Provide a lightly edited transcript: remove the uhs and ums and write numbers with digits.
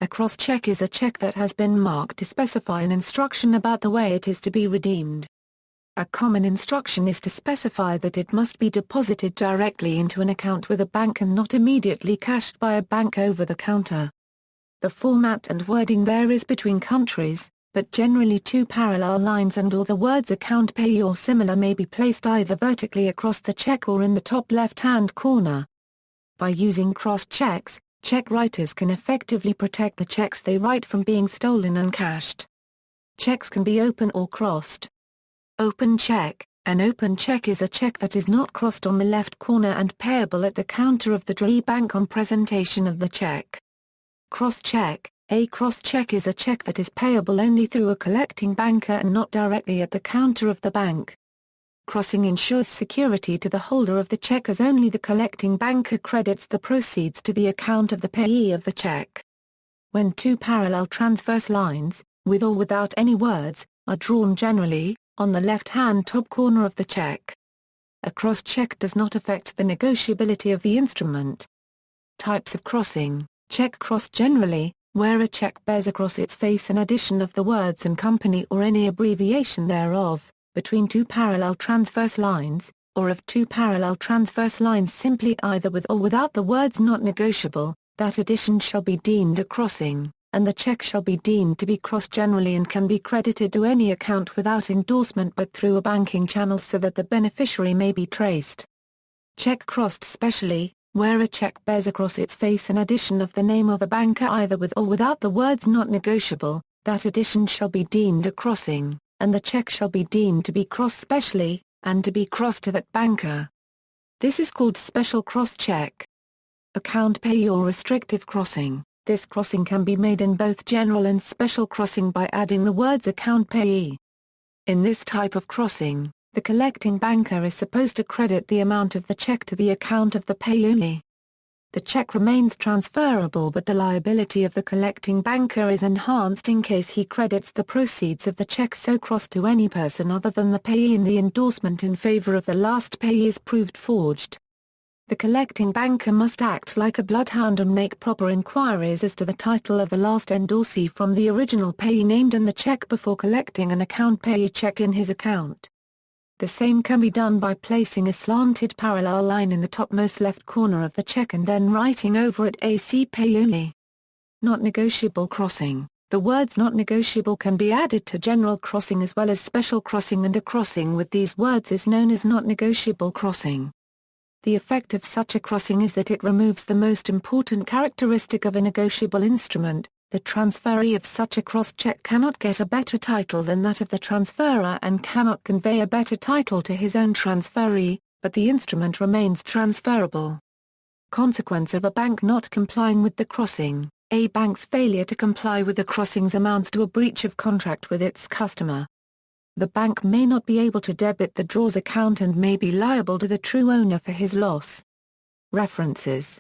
A cross-check is a check that has been marked to specify an instruction about the way it is to be redeemed. A common instruction is to specify that it must be deposited directly into an account with a bank and not immediately cashed by a bank over the counter. The format and wording varies between countries, but generally two parallel lines and/or the words Account Payee or similar may be placed either vertically across the check or in the top left-hand corner. By using cross-checks, check writers can effectively protect the checks they write from being stolen and cashed. Checks can be open or crossed. Open check. An open check is a check that is not crossed on the left corner and payable at the counter of the drawee bank on presentation of the check. Cross-check. A cross-check is a check that is payable only through a collecting banker and not directly at the counter of the bank. Crossing ensures security to the holder of the check as only the collecting banker credits the proceeds to the account of the payee of the check. When two parallel transverse lines, with or without any words, are drawn generally, on the left-hand top corner of the check. A cross-check does not affect the negotiability of the instrument. Types of crossing. Check cross generally, where a check bears across its face an addition of the words and company or any abbreviation thereof, between two parallel transverse lines, or of two parallel transverse lines simply either with or without the words not negotiable, that addition shall be deemed a crossing, and the check shall be deemed to be crossed generally and can be credited to any account without endorsement but through a banking channel so that the beneficiary may be traced. Check crossed specially, where a check bears across its face an addition of the name of a banker either with or without the words not negotiable, that addition shall be deemed a crossing, and the check shall be deemed to be crossed specially, and to be crossed to that banker. This is called special cross-check. Account payee or restrictive crossing. This crossing can be made in both general and special crossing by adding the words account payee. In this type of crossing, the collecting banker is supposed to credit the amount of the check to the account of the payee only. The check remains transferable but the liability of the collecting banker is enhanced in case he credits the proceeds of the check so crossed to any person other than the payee and the endorsement in favor of the last payee is proved forged. The collecting banker must act like a bloodhound and make proper inquiries as to the title of the last endorsee from the original payee named in the check before collecting an account payee check in his account. The same can be done by placing a slanted parallel line in the topmost left corner of the check and then writing over it AC Payee only. Not negotiable crossing. The words not negotiable can be added to general crossing as well as special crossing, and a crossing with these words is known as not negotiable crossing. The effect of such a crossing is that it removes the most important characteristic of a negotiable instrument. The transferee of such a cross-check cannot get a better title than that of the transferor and cannot convey a better title to his own transferee, but the instrument remains transferable. Consequence of a bank not complying with the crossing. A bank's failure to comply with the crossings amounts to a breach of contract with its customer. The bank may not be able to debit the drawer's account and may be liable to the true owner for his loss. References